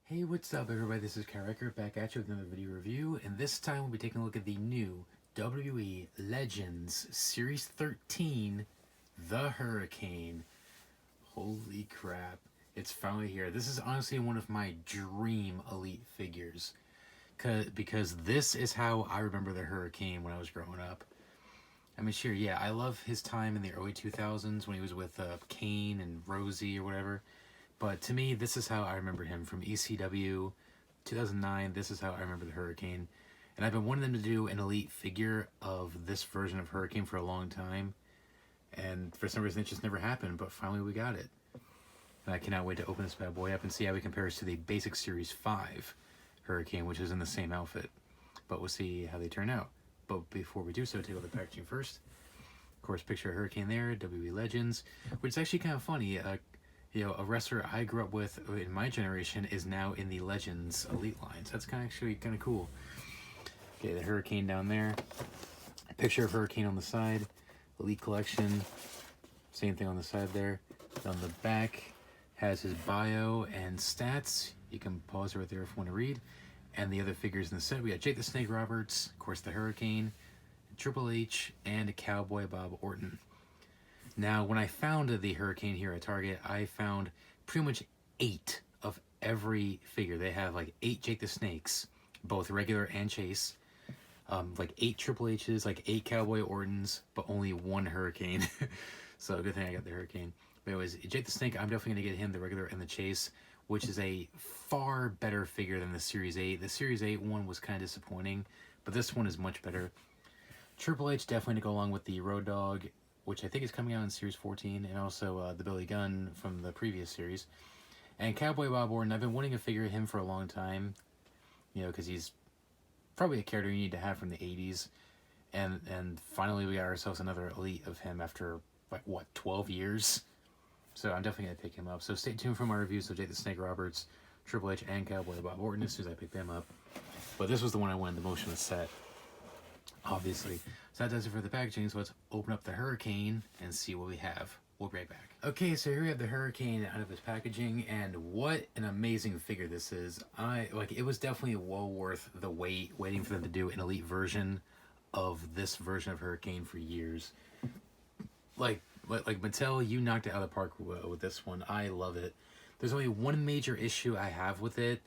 Hey, what's up everybody? This is Karaker back at you with another video review, and this time we'll be taking a look at the new WWE Legends Series 13, The Hurricane. Holy crap, it's finally here. This is honestly one of my dream Elite figures, because this is how I remember the Hurricane when I was growing up. I mean, sure, yeah, I love his time in the early 2000s when he was with Kane and Rosie or whatever. But to me, this is how I remember him from ECW 2009. This is how I remember the Hurricane. And I've been wanting them to do an Elite figure of this version of Hurricane for a long time. And for some reason, it just never happened. But finally, we got it. And I cannot wait to open this bad boy up and see how he compares to the basic Series 5 Hurricane, which is in the same outfit. But we'll see how they turn out. But before we do so, take a look at the packaging first. Of course, picture of Hurricane there, WWE Legends, which is actually kind of funny. You know, a wrestler I grew up with in my generation is now in the Legends Elite line. So that's actually kind of cool. Okay, the Hurricane down there. A picture of Hurricane on the side. Elite Collection. Same thing on the side there. On the back has his bio and stats. You can pause right there if you want to read. And the other figures in the set. We got Jake the Snake Roberts, of course the Hurricane, Triple H, and Cowboy Bob Orton. Now, when I found the Hurricane here at Target, I found pretty much 8 of every figure. They have like 8 Jake the Snakes, both regular and Chase. Like 8 Triple H's, like 8 Cowboy Ortons, but only 1 Hurricane. So good thing I got the Hurricane. But anyways, Jake the Snake, I'm definitely going to get him, the regular and the Chase, which is a far better figure than the Series 8. The Series 8 one was kind of disappointing, but this one is much better. Triple H definitely to go along with the Road Dogg, which I think is coming out in Series 14, and also the Billy Gunn from the previous series. And Cowboy Bob Orton, I've been wanting to figure him for a long time, you know, because he's probably a character you need to have from the 80s. And finally we got ourselves another Elite of him after, like, what, 12 years? So I'm definitely going to pick him up. So stay tuned for my reviews of Jake the Snake Roberts, Triple H, and Cowboy Bob Orton as soon as I pick them up. But this was the one I wanted the most from the set, obviously. So that does it for the packaging, so let's open up the Hurricane and see what we have. We'll be right back. Okay, so here we have the Hurricane out of his packaging, and what an amazing figure this is. It was definitely well worth the wait, waiting for them to do an Elite version of this version of Hurricane for years. Like Mattel, you knocked it out of the park with this one. I love it. There's only one major issue I have with it,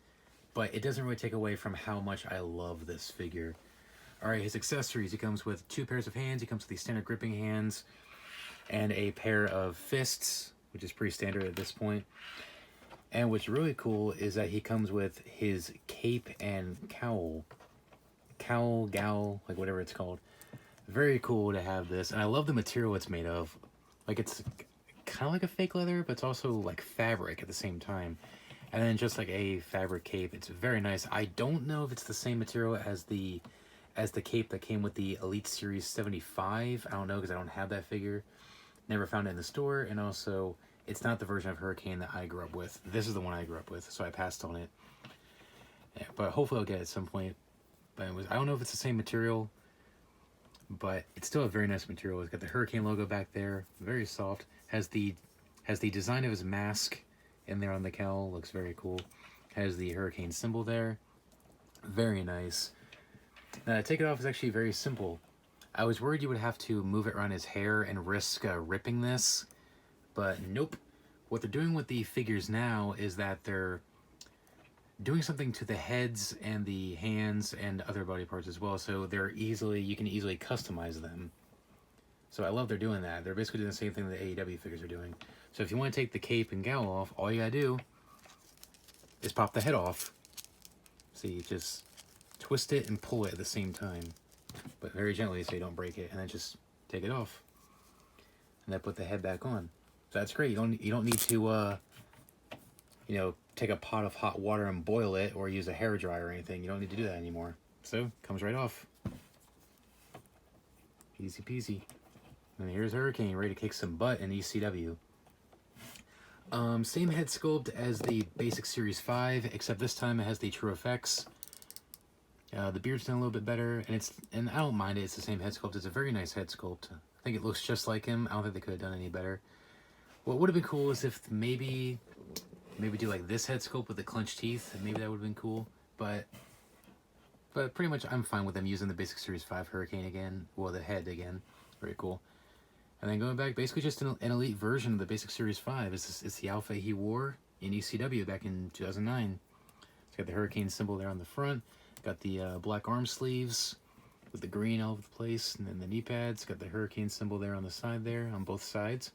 but it doesn't really take away from how much I love this figure. Alright, his accessories. He comes with 2 pairs of hands. He comes with the standard gripping hands and a pair of fists, which is pretty standard at this point. And what's really cool is that he comes with his cape and cowl. Gowl, like whatever it's called. Very cool to have this. And I love the material it's made of. Like, it's kind of like a fake leather, but it's also like fabric at the same time. And then just like a fabric cape. It's very nice. I don't know if it's the same material as the cape that came with the Elite Series 75. I don't know, because I don't have that figure. Never found it in the store. And also, it's not the version of Hurricane that I grew up with. This is the one I grew up with, so I passed on it. Yeah, but hopefully I'll get it at some point. But anyways, I don't know if it's the same material, but it's still a very nice material. It's got the Hurricane logo back there. Very soft. Has the design of his mask in there on the cowl. Looks very cool. Has the Hurricane symbol there. Very nice. Now, to take it off is actually very simple. I was worried you would have to move it around his hair and risk ripping this, but nope. What they're doing with the figures now is that they're doing something to the heads and the hands and other body parts as well, so you can easily customize them. So I love they're doing that. They're basically doing the same thing that the AEW figures are doing. So if you want to take the cape and gown off, all you gotta do is pop the head off. See, just twist it and pull it at the same time, but very gently so you don't break it, and then just take it off and then put the head back on. So that's great. You don't need to you know, take a pot of hot water and boil it or use a hair dryer or anything. You don't need to do that anymore. So it comes right off. Easy peasy. And here's Hurricane ready to kick some butt in ECW. Same head sculpt as the basic Series 5, except this time it has the True Effects. The beard's done a little bit better, and I don't mind it. It's the same head sculpt. It's a very nice head sculpt. I think it looks just like him. I don't think they could have done any better. What would have been cool is if maybe Maybe do like this head sculpt with the clenched teeth, and maybe that would have been cool. But pretty much I'm fine with them using the Basic Series 5 Hurricane again. Well, the head again. Very cool. And then going back, basically just an elite version of the Basic Series 5. It's the outfit he wore in ECW back in 2009. It's got the Hurricane symbol there on the front. Got the black arm sleeves with the green all over the place. And then the knee pads. Got the Hurricane symbol there on the side there, on both sides.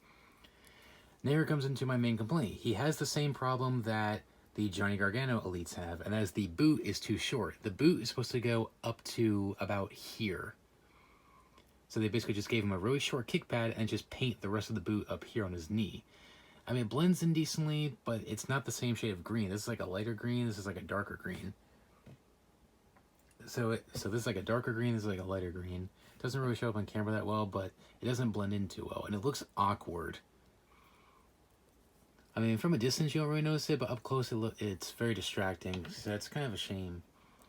Now here comes into my main complaint. He has the same problem that the Johnny Gargano elites have, and that is the boot is too short. The boot is supposed to go up to about here. So they basically just gave him a really short kick pad and just paint the rest of the boot up here on his knee. I mean, it blends in decently, but it's not the same shade of green. This is like a lighter green. This is like a darker green. So this is like a darker green. This is like a lighter green. It doesn't really show up on camera that well, but it doesn't blend in too well, and it looks awkward. I mean, from a distance you don't really notice it, but up close it's very distracting. So that's kind of a shame.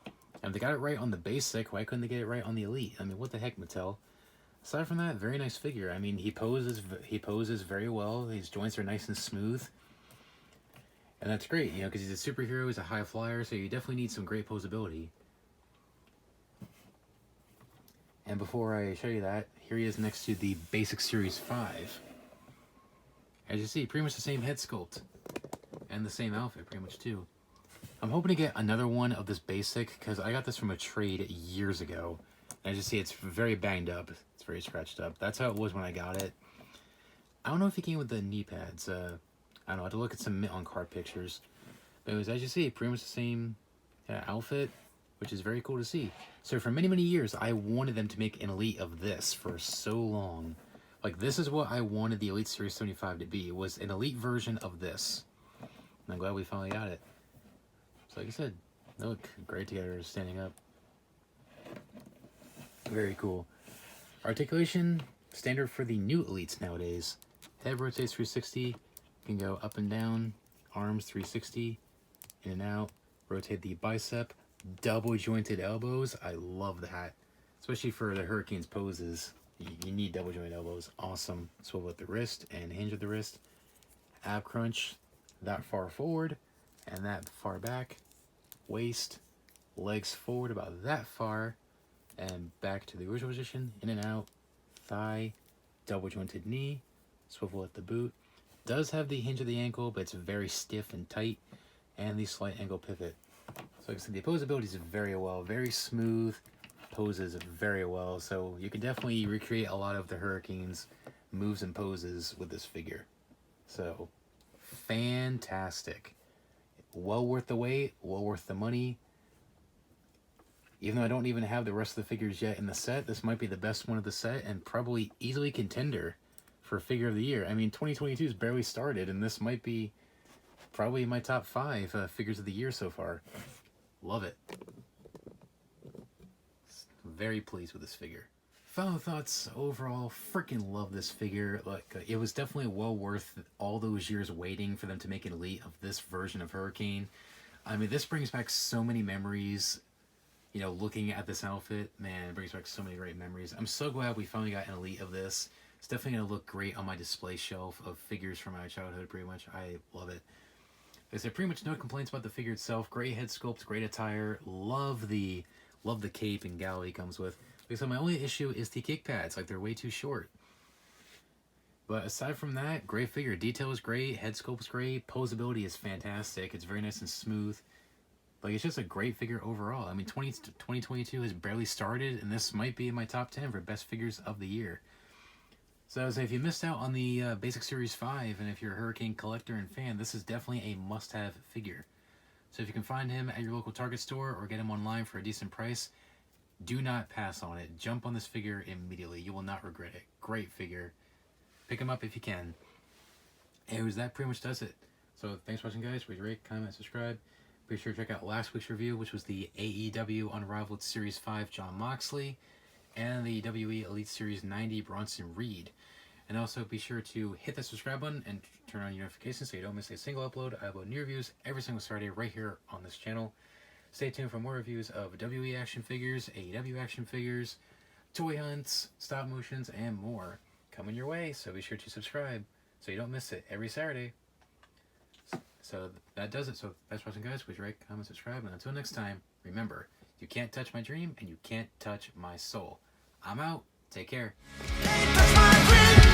And if they got it right on the basic, why couldn't they get it right on the elite? I mean, what the heck, Mattel? Aside from that, very nice figure. I mean, he poses very well. His joints are nice and smooth. And that's great, you know, because he's a superhero, he's a high flyer, so you definitely need some great posability. And before I show you that, here he is next to the Basic Series 5. As you see, pretty much the same head sculpt. And the same outfit, pretty much, too. I'm hoping to get another one of this basic, because I got this from a trade years ago. And as you see, it's very banged up. It's very scratched up. That's how it was when I got it. I don't know if he came with the knee pads. I don't know. I have to look at some on-card pictures. But it was, as you see, pretty much the same outfit, which is very cool to see. So for many, many years, I wanted them to make an elite of this for so long. Like, this is what I wanted the Elite Series 75 to be. It was an elite version of this. And I'm glad we finally got it. So like I said, they look great together standing up. Very cool. Articulation, standard for the new elites nowadays. Head rotates 360. You can go up and down. Arms 360. In and out. Rotate the bicep. Double jointed elbows. I love that. Especially for the Hurricane's poses. You need double jointed elbows. Awesome. Swivel at the wrist and hinge at the wrist. Ab crunch that far forward and that far back. Waist. Legs forward about that far. And back to the original position. In and out. Thigh. Double jointed knee. Swivel at the boot. Does have the hinge of the ankle, but it's very stiff and tight. And the slight angle pivot. So like I said, the posability is very well. Very smooth. Poses very well, so you can definitely recreate a lot of the Hurricane's moves and poses with this figure. So fantastic. Well worth the wait, well worth the money. Even though I don't even have the rest of the figures yet in the set, this might be the best one of the set and probably easily contender for figure of the year. I mean, 2022 has barely started, and this might be probably my top 5 figures of the year so far. Love it. Very pleased with this figure. Final thoughts overall, freaking love this figure. Like, it was definitely well worth all those years waiting for them to make an elite of this version of Hurricane. I mean, this brings back so many memories. You know, looking at this outfit, man, it brings back so many great memories. I'm so glad we finally got an elite of this. It's definitely going to look great on my display shelf of figures from my childhood, pretty much. I love it. There's pretty much no complaints about the figure itself. Great head sculpt, great attire. Love the cape and gallery comes with. Like I said, my only issue is the kick pads. Like, they're way too short. But aside from that, great figure. Detail is great. Head sculpt is great. Posability is fantastic. It's very nice and smooth. Like, it's just a great figure overall. I mean, 2022 has barely started, and this might be in my top 10 for best figures of the year. So I would say, if you missed out on the Basic Series 5, and if you're a Hurricane collector and fan, this is definitely a must-have figure. So if you can find him at your local Target store or get him online for a decent price, do not pass on it. Jump on this figure immediately. You will not regret it. Great figure. Pick him up if you can. And that pretty much does it. So thanks for watching, guys. Please rate, comment, subscribe. Be sure to check out last week's review, which was the AEW Unrivaled Series 5 Jon Moxley and the WWE Elite Series 90 Bronson Reed. And also be sure to hit that subscribe button and turn on your notifications so you don't miss a single upload. I upload new reviews every single Saturday right here on this channel. Stay tuned for more reviews of WWE action figures, AEW action figures, toy hunts, stop motions, and more coming your way. So be sure to subscribe so you don't miss it every Saturday. So that does it. So thanks for watching, guys. Please rate, comment, subscribe, and until next time, remember, you can't touch my dream and you can't touch my soul. I'm out. Take care. Can't touch my dream.